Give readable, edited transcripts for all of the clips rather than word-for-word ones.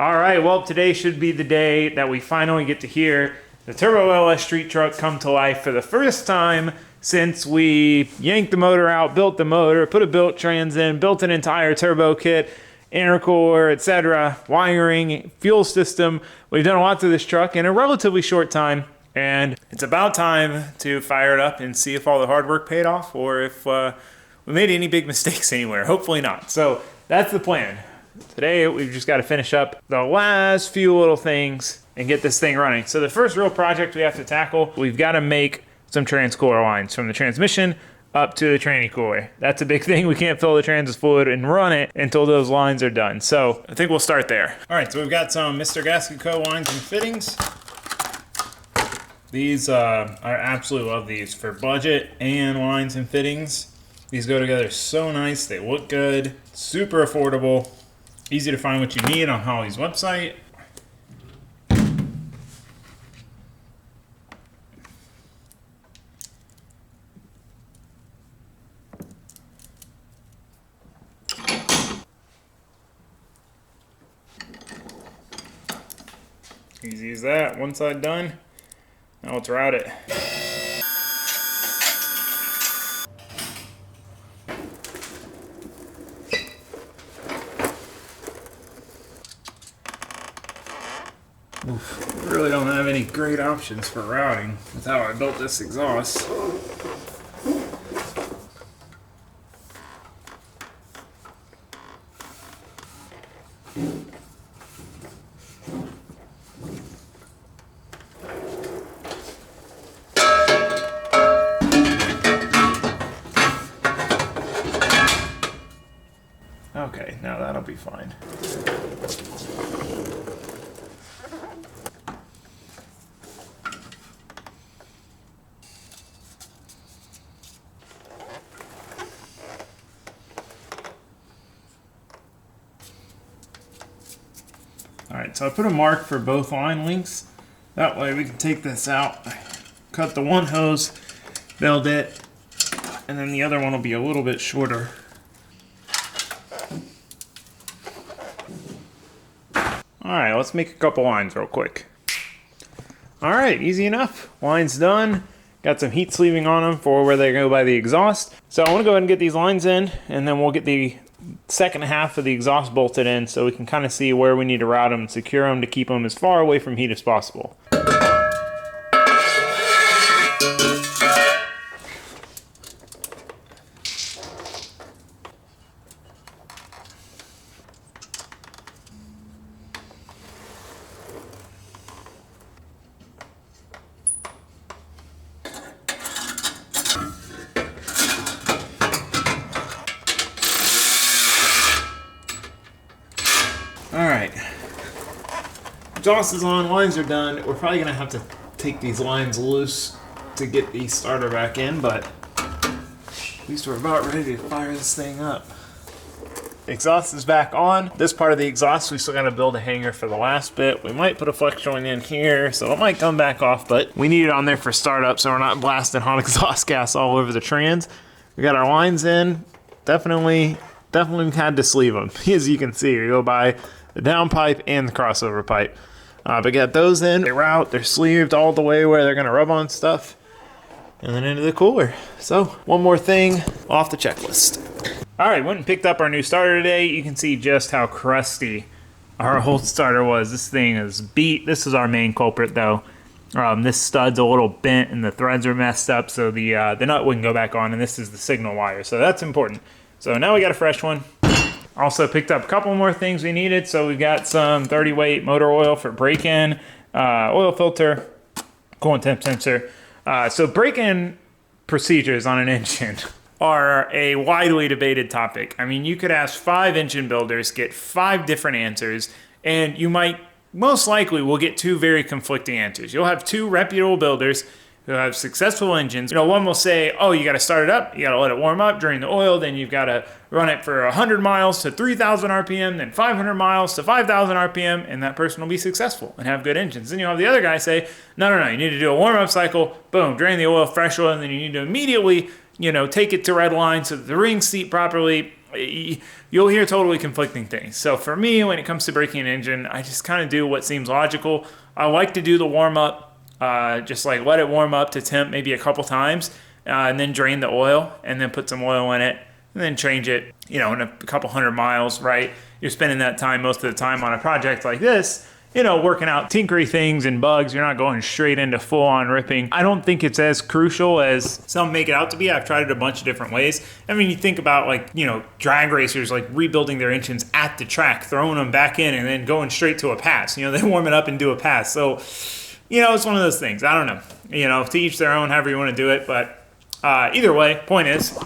All right, well, today should be the day that we finally get to hear the Turbo LS street truck come to life for the first time since we yanked the motor out, built the motor, put a built trans in, built an entire turbo kit, intercooler, etc., wiring, fuel system. We've done a lot to this truck in a relatively short time, and it's about time to fire it up and see if all the hard work paid off or if we made any big mistakes anywhere. Hopefully not. So that's the plan. Today we've just got to finish up the last few little things and get this thing running. So the first real project we have to tackle, we've got to make some transcooler lines from the transmission up to the tranny cooler. That's a big thing. We can't fill the trans with fluid and run it until those lines are done. So I think we'll start there. All right, so we've got some Mr. Gasket Co. lines and fittings. These, I absolutely love these for budget and lines and fittings. These go together so nice. They look good, super affordable, easy to find what you need on Holley's website. Easy as that. One side done. Now let's route it. Oof. Really don't have any great options for routing with how I built this exhaust. Okay, now that'll be fine. Alright, so I put a mark for both line lengths. That way we can take this out, cut the one hose, build it, and then the other one will be a little bit shorter. Alright, let's make a couple lines real quick. Alright, easy enough. Line's done. Got some heat sleeving on them for where they go by the exhaust. So I want to go ahead and get these lines in, and then we'll get the second half of the exhaust bolted in so we can kind of see where we need to route them and secure them to keep them as far away from heat as possible. Alright, exhaust is on, lines are done. We're probably going to have to take these lines loose to get the starter back in, but at least we're about ready to fire this thing up. The exhaust is back on. This part of the exhaust, we still got to build a hanger for the last bit. We might put a flex joint in here, so it might come back off, but we need it on there for startup so we're not blasting hot exhaust gas all over the trans. We got our lines in. Definitely had to sleeve them. As you can see, we go by the down pipe and the crossover pipe. But got those in, they route, they're sleeved all the way where they're gonna rub on stuff, and then into the cooler. So, one more thing off the checklist. All right, went and picked up our new starter today. You can see just how crusty our old starter was. This thing is beat. This is our main culprit though. This stud's a little bent and the threads are messed up, so the nut wouldn't go back on, and this is the signal wire, so that's important. So now we got a fresh one. Also picked up a couple more things we needed. So we've got some 30 weight motor oil for break-in, oil filter, coolant temp sensor. So break-in procedures on an engine are a widely debated topic. I mean, you could ask 5 engine builders, get 5 different answers, and you might, most likely, will get 2 very conflicting answers. You'll have 2 reputable builders who have successful engines. You know, one will say, oh, you got to start it up, you got to let it warm up, drain the oil, then you've got to run it for 100 miles to 3,000 RPM, then 500 miles to 5,000 RPM, and that person will be successful and have good engines. Then you'll have the other guy say, no, you need to do a warm-up cycle, boom, drain the oil, fresh oil, and then you need to immediately, you know, take it to red line so that the rings seat properly, you'll hear totally conflicting things. So for me, when it comes to braking an engine, I just kind of do what seems logical. I like to do the warm up, just like let it warm up to temp maybe a couple times, and then drain the oil, and then put some oil in it, and then change it, you know, in a couple 100 miles, right? You're spending that time most of the time on a project like this, you know, working out tinkery things and bugs. You're not going straight into full-on ripping. I don't think it's as crucial as some make it out to be. I've tried it a bunch of different ways. I mean, you think about, like, you know, drag racers, like rebuilding their engines at the track, throwing them back in, and then going straight to a pass. You know, they warm it up and do a pass. So, you know, it's one of those things. I don't know. You know, to each their own, however you want to do it. But either way, point is,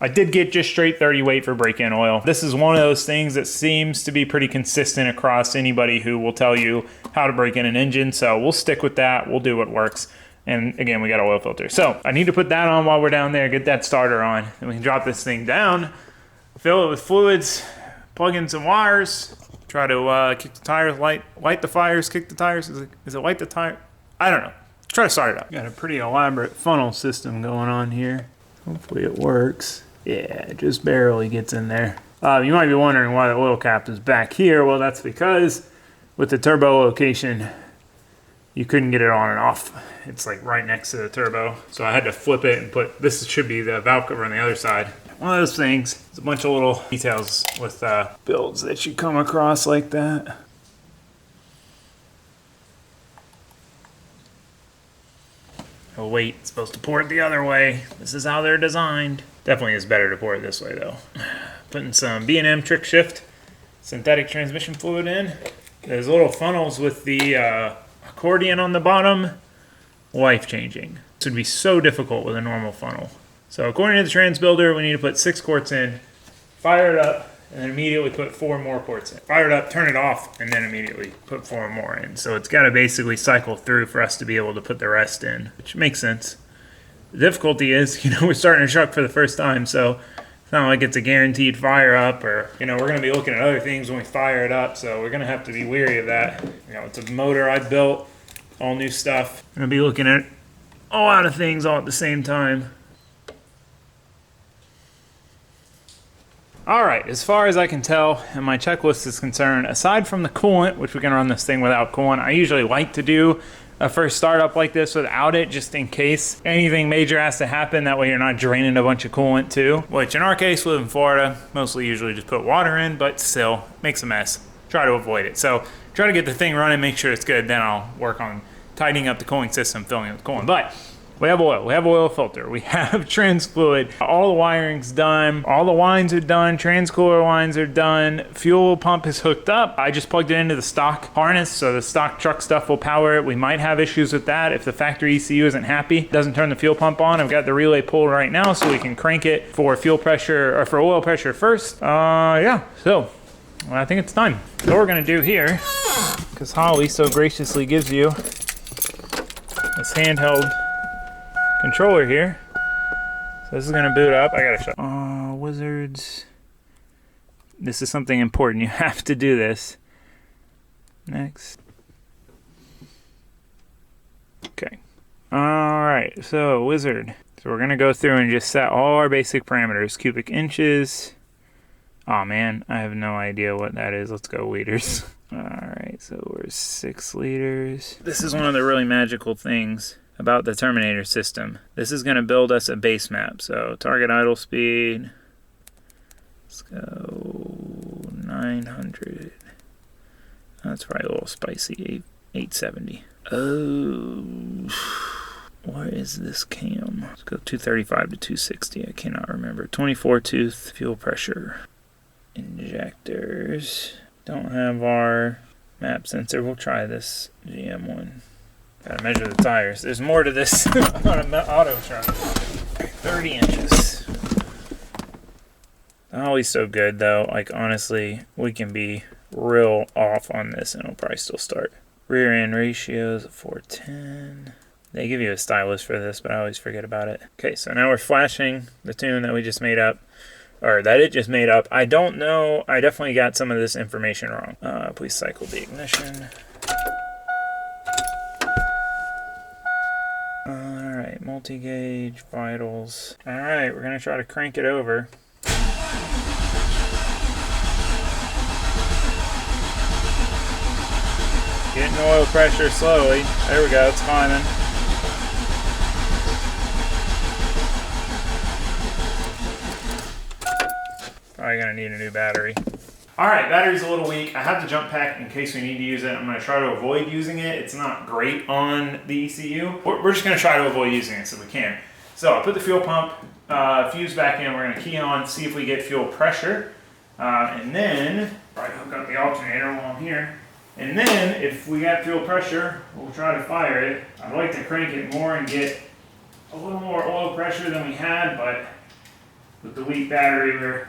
I did get just straight 30 weight for break-in oil. This is one of those things that seems to be pretty consistent across anybody who will tell you how to break in an engine. So we'll stick with that. We'll do what works. And again, we got an oil filter. So I need to put that on while we're down there, get that starter on. Then we can drop this thing down, fill it with fluids, plug in some wires, try to kick the tires, light the fires, kick the tires. Is it light the tire? I don't know. Try to start it up. Got a pretty elaborate funnel system going on here. Hopefully it works. Yeah, it just barely gets in there. You might be wondering why the oil cap is back here. Well, that's because with the turbo location, you couldn't get it on and off. It's like right next to the turbo. So I had to flip it and put, this should be the valve cover on the other side. One of those things. It's a bunch of little details with builds that you come across like that. Oh wait, it's supposed to pour it the other way. This is how they're designed. Definitely is better to pour it this way though. Putting some B&M trick shift synthetic transmission fluid in. There's little funnels with the accordion on the bottom. Life changing. This would be so difficult with a normal funnel. So according to the trans builder, we need to put 6 quarts in, fire it up, and then immediately put 4 more quarts in. Fire it up, turn it off, and then immediately put 4 more in. So it's got to basically cycle through for us to be able to put the rest in, which makes sense. The difficulty is, you know, we're starting a truck for the first time, so it's not like it's a guaranteed fire up, or, you know, we're going to be looking at other things when we fire it up, so we're going to have to be weary of that. You know, it's a motor I built, all new stuff. I'm going to be looking at a lot of things all at the same time. All right, as far as I can tell and my checklist is concerned, aside from the coolant, which we can run this thing without coolant, I usually like to do a first startup like this without it, just in case anything major has to happen. That way you're not draining a bunch of coolant too, which in our case, we live in Florida, mostly usually just put water in, but still makes a mess. Try to avoid it. So try to get the thing running, make sure it's good, then I'll work on tightening up the cooling system, filling it with coolant. But we have oil, we have oil filter, we have trans fluid, all the wiring's done, all the lines are done, trans cooler lines are done, fuel pump is hooked up. I just plugged it into the stock harness, so the stock truck stuff will power it. We might have issues with that if the factory ECU isn't happy, doesn't turn the fuel pump on. I've got the relay pulled right now so we can crank it for fuel pressure, or for oil pressure first. Yeah, so I think it's done. So what we're gonna do here, because Holley so graciously gives you this handheld controller here. So this is gonna boot up. I gotta show. Wizards. This is something important. You have to do this. Next. Okay. Alright, so wizard. So we're gonna go through and just set all our basic parameters. Cubic inches. Oh man, I have no idea what that is. Let's go liters. Alright, so we're 6 liters. This is one of the really magical things about the Terminator system. This is going to build us a base map. So target idle speed, let's go 900. That's probably a little spicy. 870. Oh, what is this cam? Let's go 235 to 260. I cannot remember. 24 tooth fuel pressure. Injectors. Don't have our map sensor. We'll try this GM one. Gotta measure the tires. There's more to this on an auto truck. 30 inches. Holley's so good though. Like honestly, we can be real off on this and it'll probably still start. Rear end ratios 410. They give you a stylus for this, but I always forget about it. Okay, so now we're flashing the tune that we just made up. Or that it just made up. I don't know. I definitely got some of this information wrong. Please cycle the ignition. Alright, multi-gauge, vitals. Alright, we're going to try to crank it over. Getting oil pressure slowly. There we go, it's climbing. Probably gonna need a new battery. All right, battery's a little weak. I have the jump pack in case we need to use it. I'm gonna try to avoid using it. It's not great on the ECU. We're just gonna try to avoid using it so we can. So I put the fuel pump fuse back in. We're gonna key on, see if we get fuel pressure. And then, probably hook up the alternator while I'm here. And then, if we got fuel pressure, we'll try to fire it. I'd like to crank it more and get a little more oil pressure than we had, but with the weak battery, we're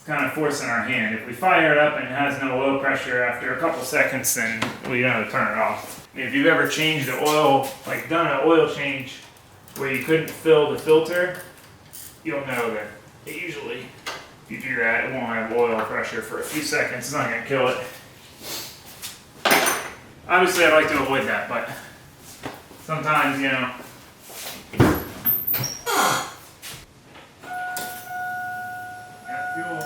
kind of forcing our hand. If we fire it up and it has no oil pressure after a couple seconds, then we have to turn it off. If you've ever changed the oil, like done an oil change where you couldn't fill the filter, you'll know that it usually, if you do that, it won't have oil pressure for a few seconds. It's not going to kill it. Obviously, I'd like to avoid that, but sometimes, you know. Got fuel.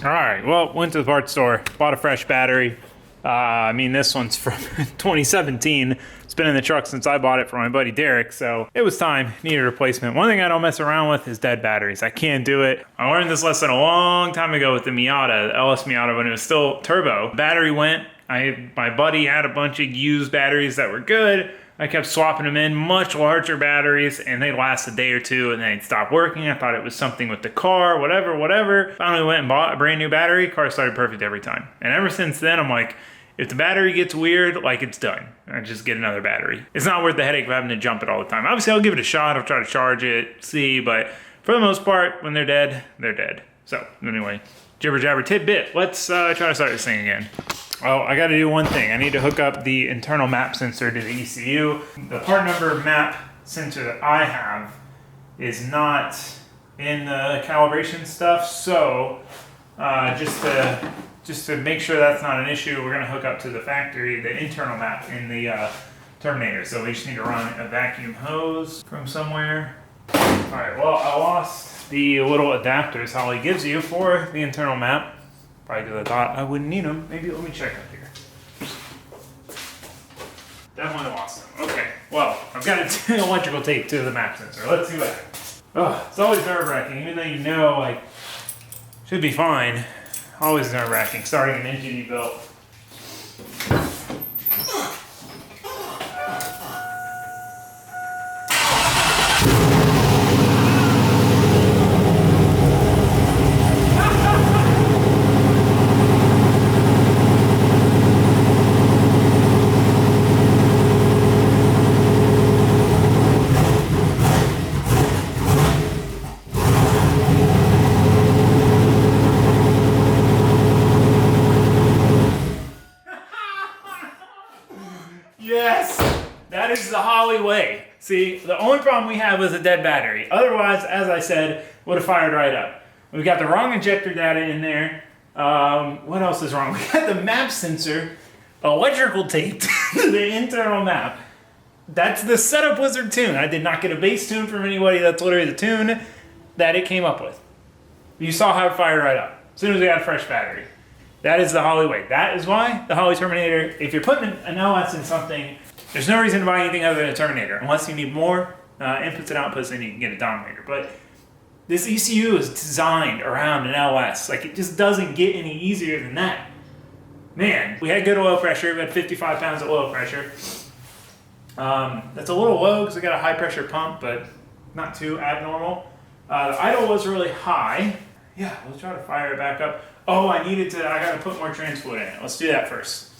All right, well, went to the parts store, bought a fresh battery. I mean, this one's from 2017. It's been in the truck since I bought it for my buddy Derek, so it was time, needed a replacement. One thing I don't mess around with is dead batteries. I can't do it. I learned this lesson a long time ago with the Miata, the LS Miata, when it was still turbo. Battery went, my buddy had a bunch of used batteries that were good. I kept swapping them in, much larger batteries, and they'd last a day or two, and they'd stop working. I thought it was something with the car, whatever. Finally went and bought a brand new battery. Car started perfect every time. And ever since then, I'm like, if the battery gets weird, like, it's done. I just get another battery. It's not worth the headache of having to jump it all the time. Obviously, I'll give it a shot. I'll try to charge it, see, but for the most part, when they're dead, they're dead. So, anyway, jibber jabber tidbit. Let's try to start this thing again. Oh, I got to do one thing. I need to hook up the internal map sensor to the ECU. The part number map sensor that I have is not in the calibration stuff, so just to make sure that's not an issue, we're going to hook up to the factory, the internal map in the Terminator. So we just need to run a vacuum hose from somewhere. All right, well, I lost the little adapters Holley gives you for the internal map. Probably because I thought I wouldn't need them. Maybe let me check up here. Definitely lost them. Okay, well, I've got electrical tape to the map sensor. Let's see what happens. Oh, it's always nerve-wracking, even though you know, like, should be fine. Always nerve-wracking, starting an engine you built. Yes! That is the Holley way. See, the only problem we have was a dead battery. Otherwise, as I said, would have fired right up. We've got the wrong injector data in there. What else is wrong? We got the map sensor electrical taped to the internal map. That's the setup wizard tune. I did not get a bass tune from anybody. That's literally the tune that it came up with. You saw how it fired right up as soon as we had a fresh battery. That is the Holley way. That is why the Holley Terminator, if you're putting an LS in something, there's no reason to buy anything other than a Terminator. Unless you need more inputs and outputs, then you can get a Dominator. But this ECU is designed around an LS. Like, it just doesn't get any easier than that. Man, we had good oil pressure. We had 55 pounds of oil pressure. That's a little low because we got a high pressure pump, but not too abnormal. The idle was really high. Yeah, let's try to fire it back up. Oh, I gotta put more trans fluid in it. Let's do that first.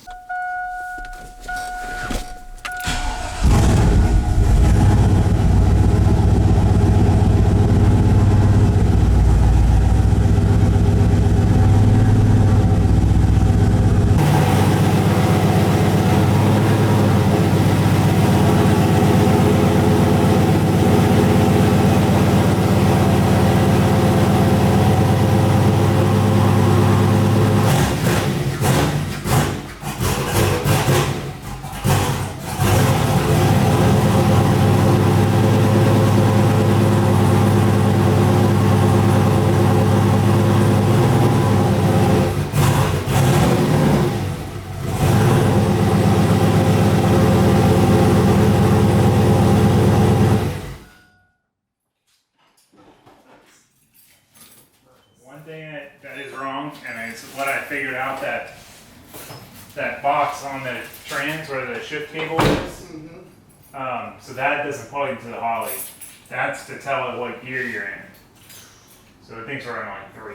box on the trans where the shift cable is. So that doesn't plug into the Holley. That's to tell it what gear you're in. So it thinks we're in like 3.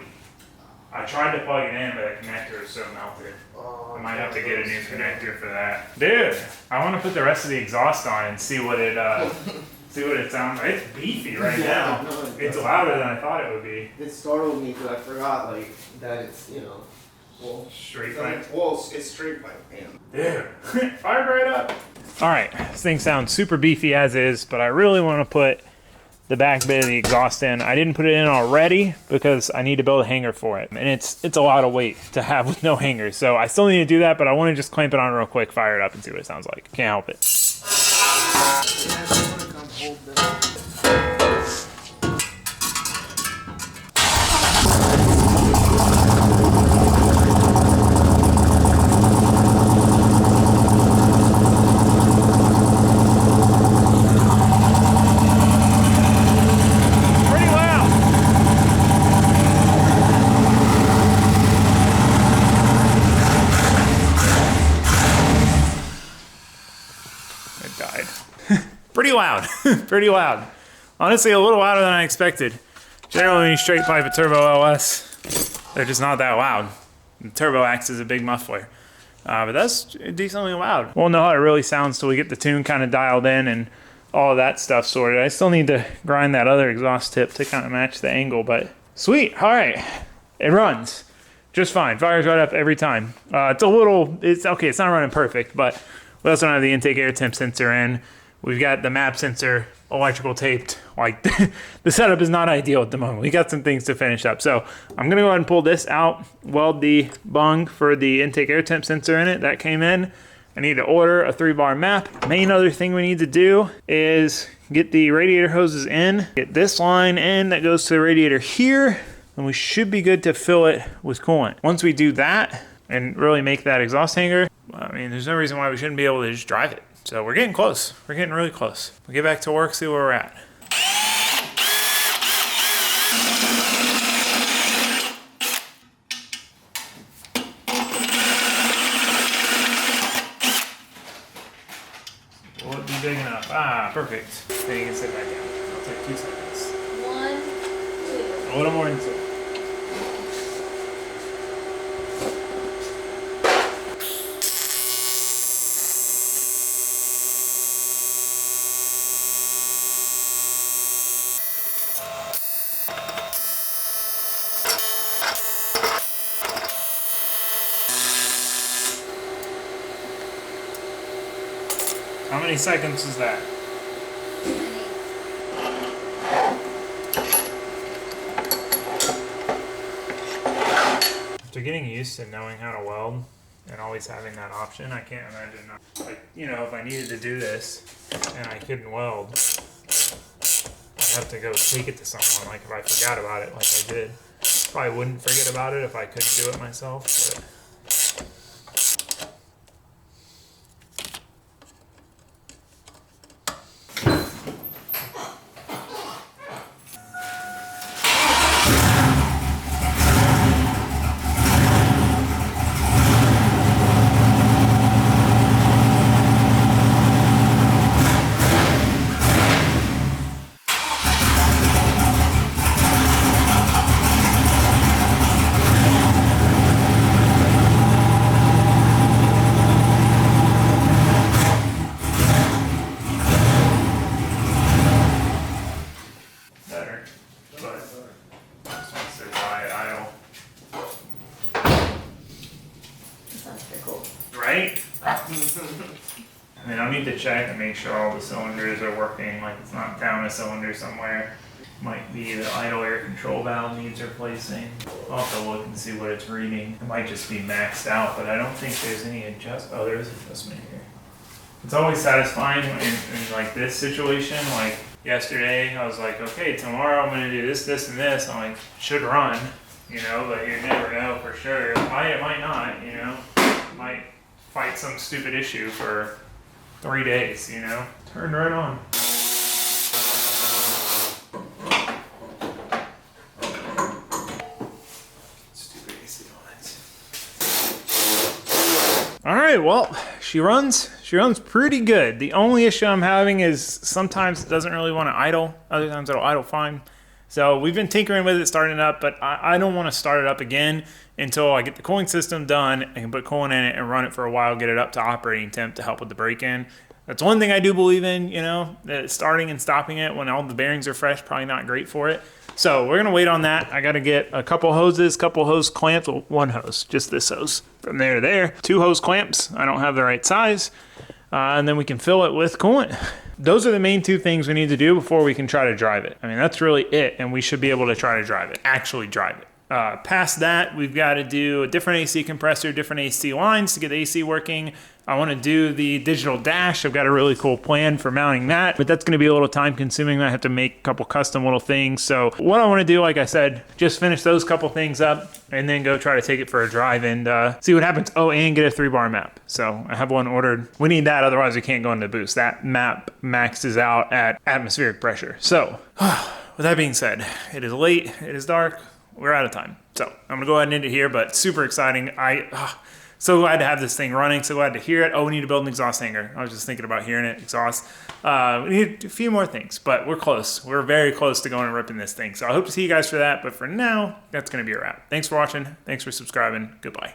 I tried to plug it in, but the connector is so melted. I might have to get a new connector for that. Dude, I want to put the rest of the exhaust on and see what it sounds like. It's beefy right now. No, it's louder than I thought it would be. It startled me because I forgot like that it's well, Straight pipe. Well, it's straight pipe. Dude, fired right up. All right, this thing sounds super beefy as is, but I really want to put the back bit of the exhaust in. I didn't put it in already because I need to build a hanger for it. And it's a lot of weight to have with no hanger. So I still need to do that, but I want to just clamp it on real quick, fire it up, and see what it sounds like. Can't help it. Pretty loud, pretty loud. Honestly, a little louder than I expected. Generally, when you straight pipe a turbo LS, they're just not that loud. The turbo acts as a big muffler, but that's decently loud. We'll know how it really sounds till we get the tune kind of dialed in and all of that stuff sorted. I still need to grind that other exhaust tip to kind of match the angle, but sweet. All right, it runs just fine. Fires right up every time. It's okay. It's not running perfect, but we also don't have the intake air temp sensor in. We've got the map sensor electrical taped. Like, the setup is not ideal at the moment. We got some things to finish up. So I'm gonna go ahead and pull this out, weld the bung for the intake air temp sensor in it. That came in. I need to order a 3-bar map. Main other thing we need to do is get the radiator hoses in, get this line in that goes to the radiator here, and we should be good to fill it with coolant. Once we do that and really make that exhaust hanger, I mean, there's no reason why we shouldn't be able to just drive it. So we're getting close. We're getting really close. We'll get back to work, see where we're at. Will it be big enough? Ah, perfect. Then you can sit back down. It'll take 2 seconds. 1, 2. A little more than 2. How many seconds is that? After getting used to knowing how to weld and always having that option, I can't imagine, like, if I needed to do this and I couldn't weld, I'd have to go take it to someone, like if I forgot about it like I did. Probably wouldn't forget about it if I couldn't do it myself, but right? I mean, I'll need to check and make sure all the cylinders are working, like it's not down a cylinder somewhere. Might be the idle air control valve needs replacing. I'll have to look and see what it's reading. It might just be maxed out, but I don't think there's any adjustment. Oh, there is adjustment here. It's always satisfying in like this situation. Like yesterday, I was like, okay, tomorrow I'm gonna do this, this, and this. I'm like, should run, but you never know for sure. It might not, Might fight some stupid issue for 3 days, Turned right on. Stupid AC lights. All right. right, well, she runs pretty good. The only issue I'm having is sometimes it doesn't really want to idle. Other times it'll idle fine. So we've been tinkering with it, starting it up, but I don't want to start it up again until I get the cooling system done and can put coolant in it and run it for a while, get it up to operating temp to help with the break-in. That's one thing I do believe in, you know, that starting and stopping it when all the bearings are fresh, probably not great for it. So we're gonna wait on that. I gotta get a couple hoses, couple hose clamps, well, one hose, just this hose. From there to there, 2 hose clamps. I don't have the right size. And then we can fill it with coolant. Those are the main 2 things we need to do before we can try to drive it. I mean, that's really it, and we should be able to try to drive it, actually drive it. Past that, we've got to do a different AC compressor, different AC lines to get the AC working. I want to do the digital dash. I've got a really cool plan for mounting that, but that's going to be a little time consuming. I have to make a couple custom little things. So what I want to do, like I said, just finish those couple things up and then go try to take it for a drive and see what happens. Oh, and get a 3-bar map. So I have one ordered. We need that, otherwise we can't go into boost. That map maxes out at atmospheric pressure. So with that being said, it is late, it is dark. We're out of time. So I'm gonna go ahead and end it here, but super exciting. So glad to have this thing running, so glad to hear it. Oh, we need to build an exhaust hanger. I was just thinking about hearing it, exhaust. We need a few more things, but we're close. We're very close to going and ripping this thing. So I hope to see you guys for that, but for now, that's gonna be a wrap. Thanks for watching, thanks for subscribing, goodbye.